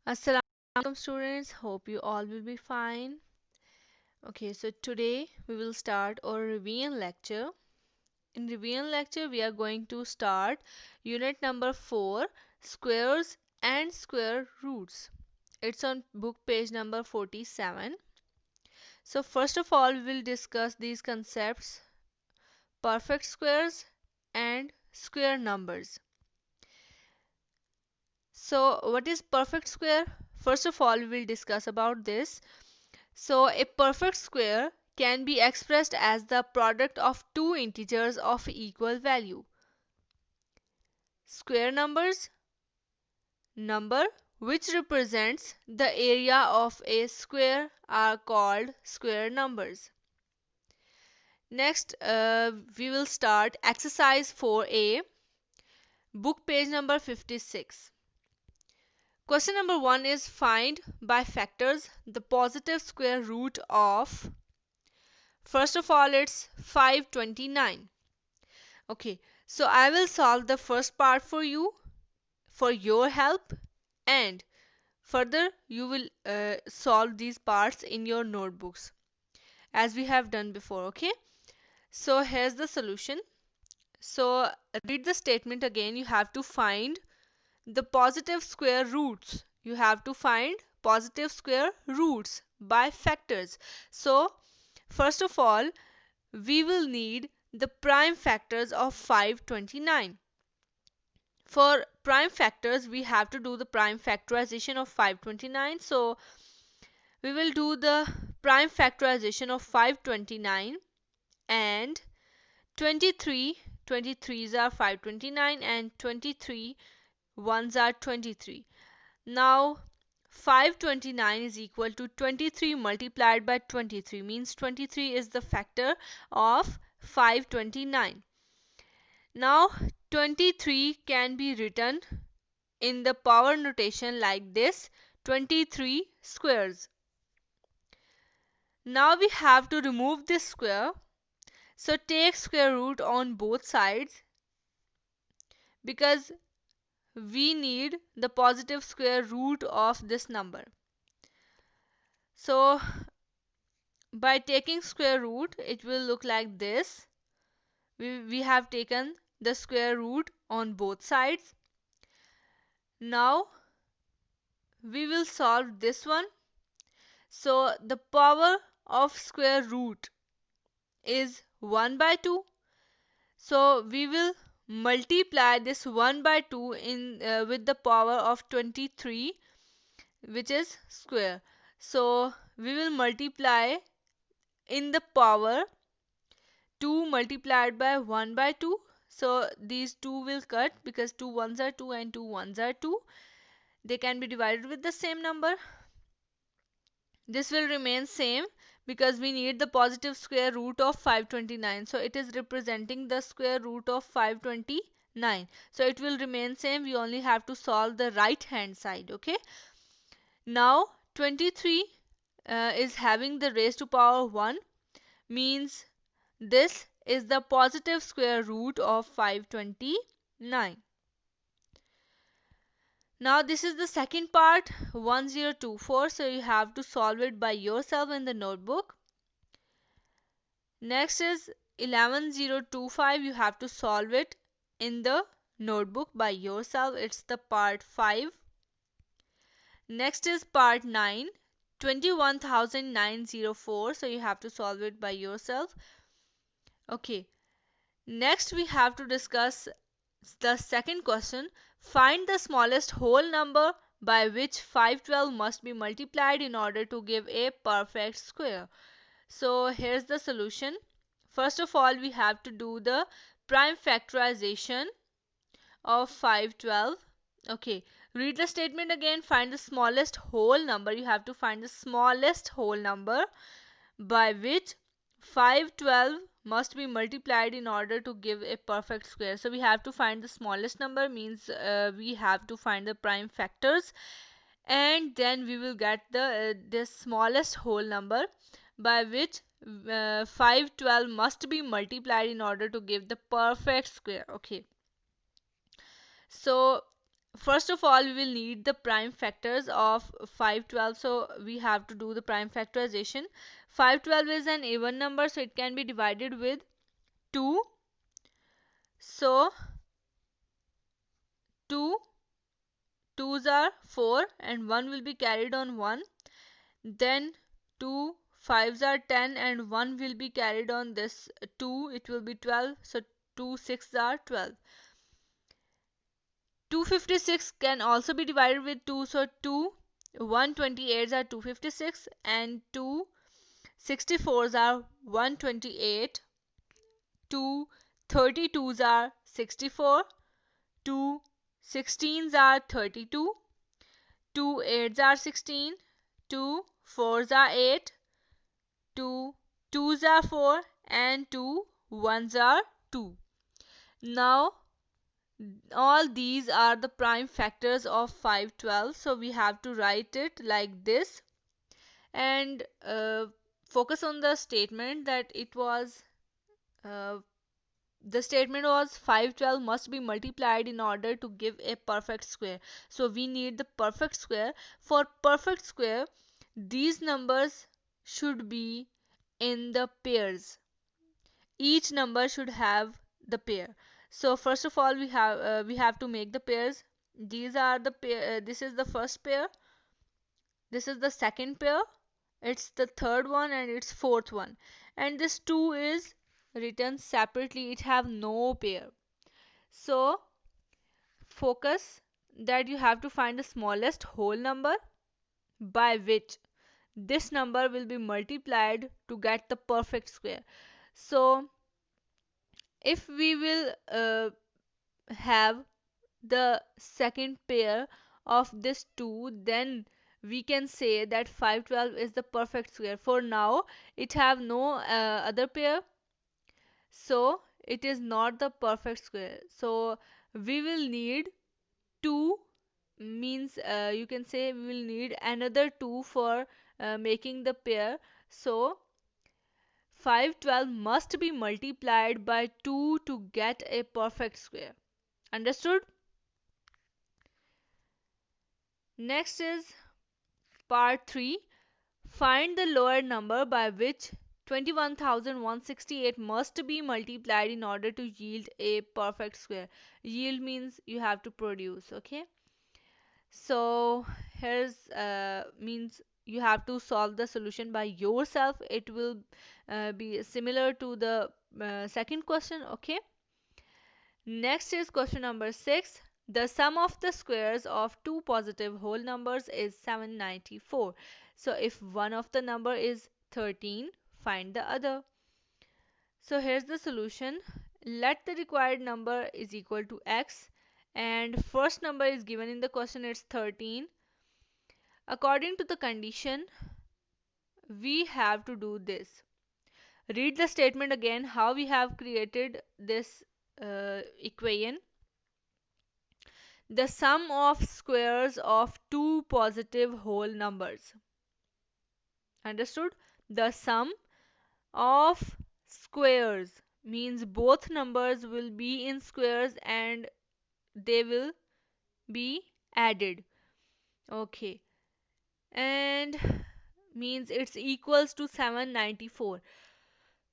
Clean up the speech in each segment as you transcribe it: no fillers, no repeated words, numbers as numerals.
Assalamu alaikum students, hope you all will be fine. Okay, so today we will start our revision lecture. In revision lecture, we are going to start unit number 4, squares and square roots. It's on book page number 47. So first of all, we will discuss these concepts, perfect squares and square numbers. So what is perfect square? First of all, we will discuss about this. So a perfect square can be expressed as the product of two integers of equal value. Square numbers, number which represents the area of a square are called square numbers. Next, we will start exercise 4a, book page number 56. Question number 1 is find by factors the positive square root of, first of all, it's 529. Okay, so I will solve the first part for you for your help, and further you will solve these parts in your notebooks as we have done before. Okay, so here's the solution. So read the statement again. You have to find the positive square roots. You have to find positive square roots by factors. So first of all, we will need the prime factors of 529. For prime factors, we have to do the prime factorization of 529. So we will do the prime factorization of 529 and 23. 23's are 529 and 23 ones are 23. Now 529 is equal to 23 multiplied by 23, means 23 is the factor of 529. Now 23 can be written in the power notation like this: 23 squares. Now we have to remove this square, so take square root on both sides because we need the positive square root of this number. So by taking square root, it will look like this. We have taken the square root on both sides. Now we will solve this one. So the power of square root is 1 by 2. So we will multiply this 1 by 2 in with the power of 23, which is square. So we will multiply in the power 2 multiplied by 1 by 2. So these 2 will cut because 2 ones are 2 and 2 ones are 2. They can be divided with the same number. This will remain same because we need the positive square root of 529. So it is representing the square root of 529. So it will remain same. We only have to solve the right hand side. Okay. Now 23 is having the raised to power 1, means this is the positive square root of 529. Now this is the second part, 1024, so you have to solve it by yourself in the notebook. Next is 11025, you have to solve it in the notebook by yourself. It's the part 5. Next is part 9, 21,904, so you have to solve it by yourself. Okay. Next we have to discuss the second question. Find the smallest whole number by which 512 must be multiplied in order to give a perfect square. So here's the solution. First of all, we have to do the prime factorization of 512. Okay, read the statement again. Find the smallest whole number. You have to find the smallest whole number by which 512 must be multiplied in order to give a perfect square. So we have to find the smallest number, means we have to find the prime factors, and then we will get the smallest whole number by which 512 must be multiplied in order to give the perfect square. Okay, so first of all we will need the prime factors of 512, so we have to do the prime factorization. 512 is an even number, so it can be divided with 2. So 2 2s are 4 and 1 will be carried on 1. Then 2 5s are 10 and 1 will be carried on this 2, it will be 12. So 2 6s are 12. 256 can also be divided with 2, so 2 128s are 256 and 2 64s are 128. 2 32s are 64. 2 16s are 32. 2 8s are 16. 2 4s are 8. 2 2s are 4 and 2 1s are 2. Now all these are the prime factors of 512, so we have to write it like this. And focus on the statement that it was uh, the statement was 512 must be multiplied in order to give a perfect square. So we need the perfect square. For perfect square, these numbers should be in the pairs. Each number should have the pair. So first of all we have to make the pairs. These are the pair. This is the first pair, this is the second pair, it's the third one, and it's fourth one. And this 2 is written separately, it have no pair. So focus that you have to find the smallest whole number by which this number will be multiplied to get the perfect square. So if we will have the second pair of this 2, then we can say that 512 is the perfect square. For now it have no other pair, so it is not the perfect square. So we will need 2, means you can say we will need another 2 for making the pair. So 512 must be multiplied by 2 to get a perfect square. Understood? Next is part 3. Find the lower number by which 21,168 must be multiplied in order to yield a perfect square. Yield means you have to produce, okay? So here's means you have to solve the solution by yourself. It will be similar to the second question, okay? Next is question number 6. The sum of the squares of two positive whole numbers is 794. So if one of the number is 13, find the other. So here's the solution. Let the required number is equal to x, and first number is given in the question, it's 13. According to the condition, we have to do this. Read the statement again, how we have created this equation. The sum of squares of two positive whole numbers. Understood? The sum of squares means both numbers will be in squares and they will be added. Okay. And means it's equals to 794.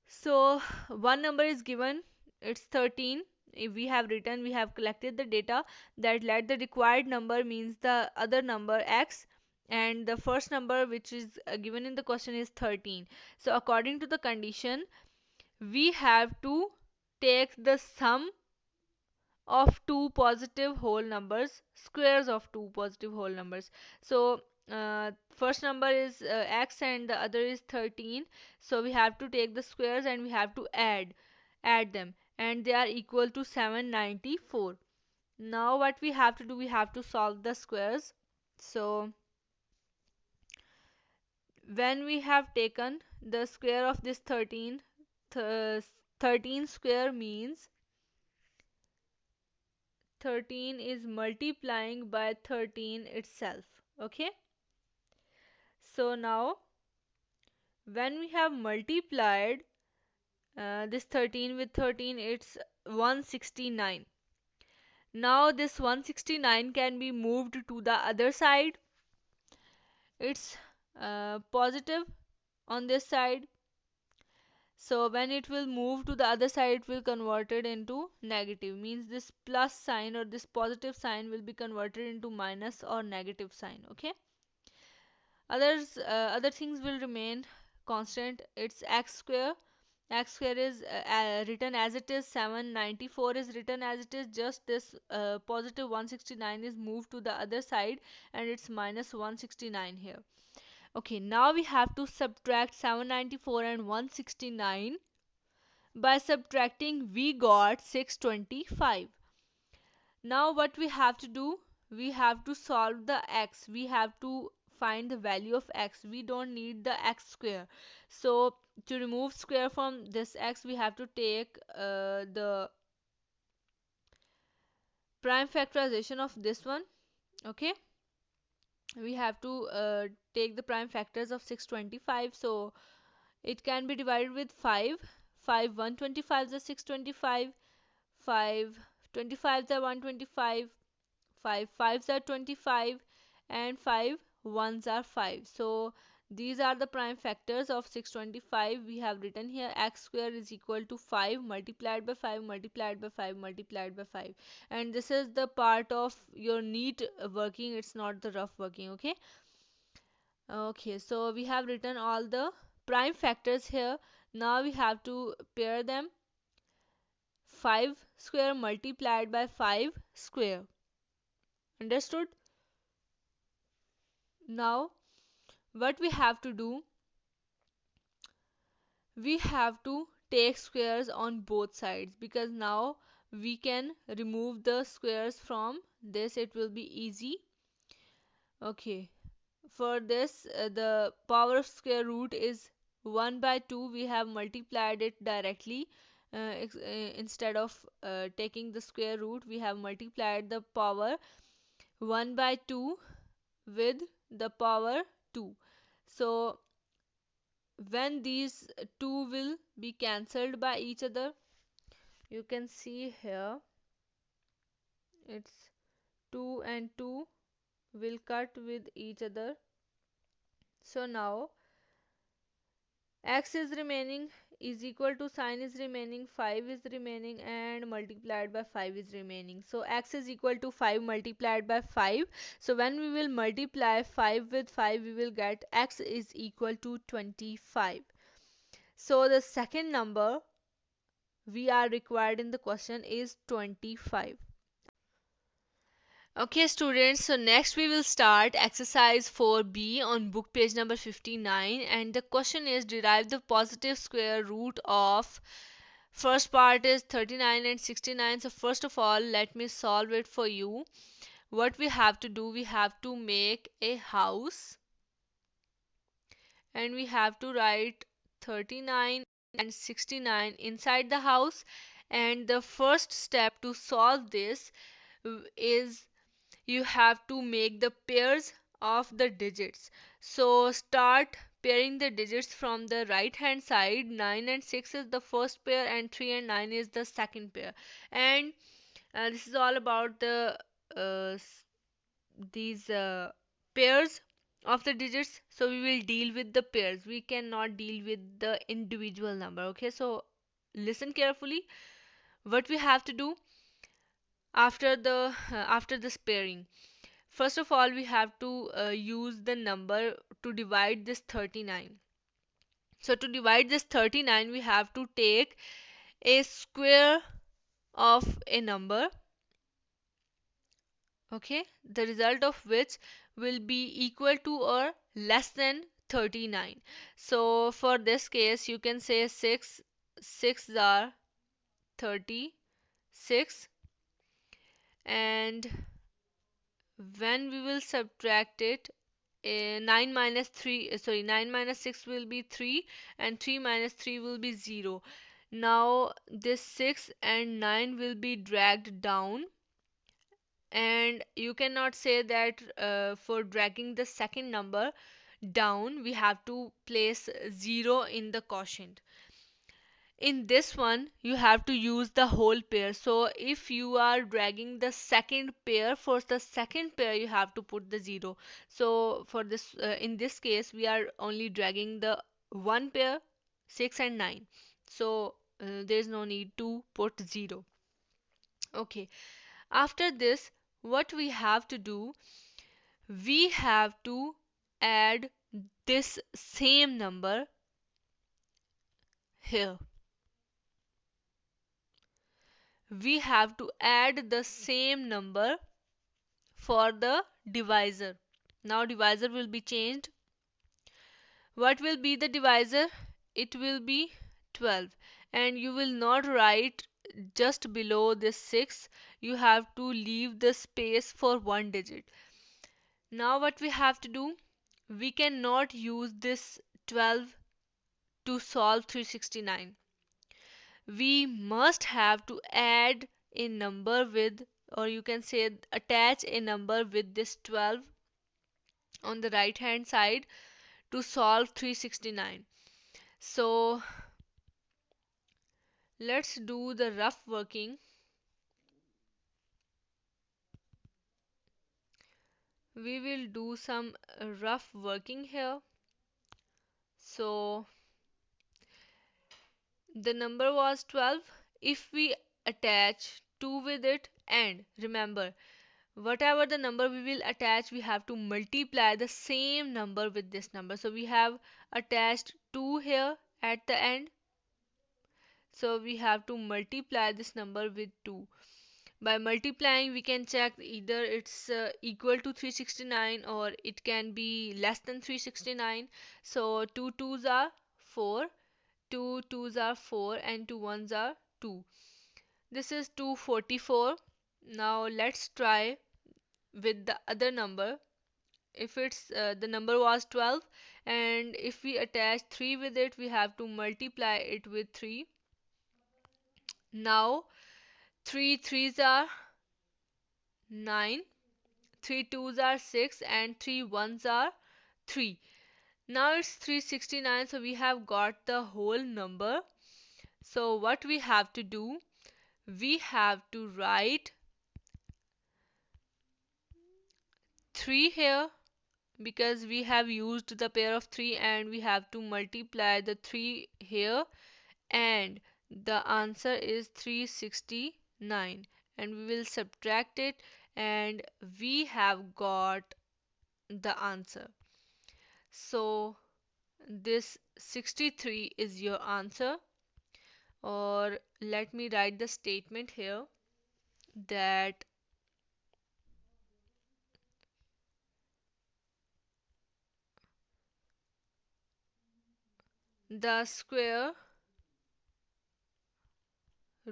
So one number is given, it's 13. If we have written, we have collected the data that let the required number means the other number x, and the first number which is given in the question is 13. So according to the condition, we have to take the sum of two positive whole numbers, squares of two positive whole numbers. So first number is x and the other is 13, so we have to take the squares and we have to add them, and they are equal to 794. Now what we have to do, we have to solve the squares. So when we have taken the square of this 13, 13 square means 13 is multiplying by 13 itself, okay? So now when we have multiplied this 13 with 13, it's 169. Now this 169 can be moved to the other side. It's positive on this side. So when it will move to the other side, it will convert it into negative. Means this plus sign or this positive sign will be converted into minus or negative sign. Okay. Other things will remain constant. It's x square. X square is written as it is. 794 is written as it is. Just this positive 169 is moved to the other side, and it's minus 169 here. Okay, now we have to subtract 794 and 169. By subtracting, we got 625. Now what we have to do? We have to solve the x. We have to find the value of x. We don't need the x square. So to remove square from this x, we have to take the prime factorization of this one. Okay, we have to take the prime factors of 625. So it can be divided with 5. 5 125 is 625. 5 25 are 125. 5 5s are 25, and 5 1s are 5. So these are the prime factors of 625. We have written here x square is equal to 5 multiplied by 5 multiplied by 5 multiplied by 5. And this is the part of your neat working, it's not the rough working. Okay. Okay, so we have written all the prime factors here. Now we have to pair them. 5 square multiplied by 5 square. Understood? Now what we have to do, we have to take squares on both sides, because now we can remove the squares from this. It will be easy. Okay, for this the power of square root is 1 by 2. We have multiplied it directly. Instead of taking the square root, we have multiplied the power 1 by 2 with the power 2. So when these two will be cancelled by each other, you can see here it's 2 and 2 will cut with each other. So now x is remaining is equal to sign is remaining, 5 is remaining, and multiplied by 5 is remaining. So x is equal to 5 multiplied by 5. So when we will multiply 5 with 5, we will get x is equal to 25. So the second number we are required in the question is 25. Okay students, so next we will start exercise 4b on book page number 59, and the question is derive the positive square root of, first part is 39 and 69. So first of all, let me solve it for you. What we have to do, we have to make a house, and we have to write 39 and 69 inside the house. And the first step to solve this is you have to make the pairs of the digits. So start pairing the digits from the right hand side. 9 and 6 is the first pair, and 3 and 9 is the second pair. And this is all about uh, these pairs of the digits. So we will deal with the pairs, we cannot deal with the individual number. Okay, so listen carefully. What we have to do after this pairing, first of all we have to use the number to divide this 39. So to divide this 39, we have to take a square of a number. Okay, the result of which will be equal to or less than 39. So for this case, you can say 6 6 are 36, and when we will subtract it, 9 minus 3 sorry 9 minus 6 will be 3, and 3 minus 3 will be 0. Now this 6 and 9 will be dragged down, and you cannot say that for dragging the second number down we have to place 0 in the quotient. in this one you have to use the whole pair. So if you are dragging the second pair, for the second pair you have to put the 0. So for this in this case we are only dragging the one pair, 6 and 9. So there is no need to put 0. Okay, after this what we have to do, we have to add this same number here. We have to add the same number for the divisor. Now divisor will be changed. What will be the divisor? It will be 12, and you will not write just below this 6. You have to leave the space for one digit. Now what we have to do? We cannot use this 12 to solve 369. We must have to add a number with, or you can say attach a number with this 12 on the right hand side to solve 369. So let's do the rough working. We will do some rough working here. So the number was 12. If we attach 2 with it, and remember, whatever the number we will attach, we have to multiply the same number with this number. So we have attached 2 here at the end. So we have to multiply this number with 2. By multiplying, we can check either it's equal to 369 or it can be less than 369. So 2 twos are 4, 2 twos are 4, and 2 ones are 2. This is 244. Now let's try with the other number. If it's the number was 12, and if we attach 3 with it, we have to multiply it with 3. Now 3 threes are 9, 3 twos are 6, and 3 ones are 3. Now it's 369, so we have got the whole number. So what we have to do, we have to write 3 here because we have used the pair of 3, and we have to multiply the 3 here, and the answer is 369, and we will subtract it, and we have got the answer. So this 63 is your answer. Or let me write the statement here that the square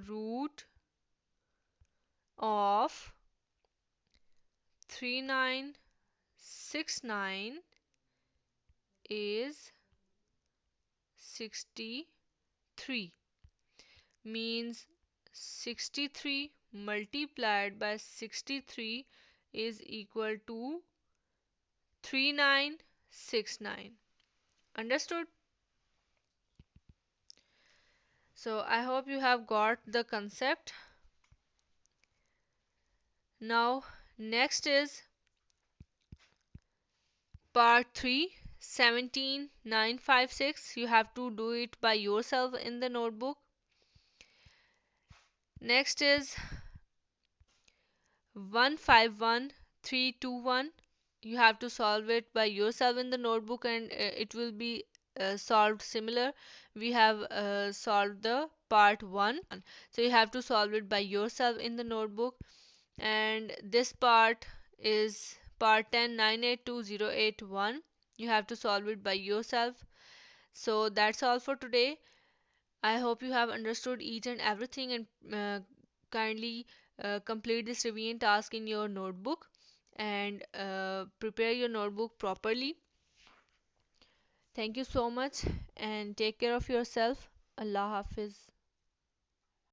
root of 3969 is 63, means 63 multiplied by 63 is equal to 3969. Understood? So I hope you have got the concept. Now next is part 3, 17956. You have to do it by yourself in the notebook. Next is 151321. You have to solve it by yourself in the notebook, and it will be solved similar. We have solved the part 1, so you have to solve it by yourself in the notebook. And this part is part 10, 982081. You have to solve it by yourself. So that's all for today. I hope you have understood each and everything, and kindly complete this revision task in your notebook, and prepare your notebook properly. Thank you so much, and take care of yourself. Allah Hafiz.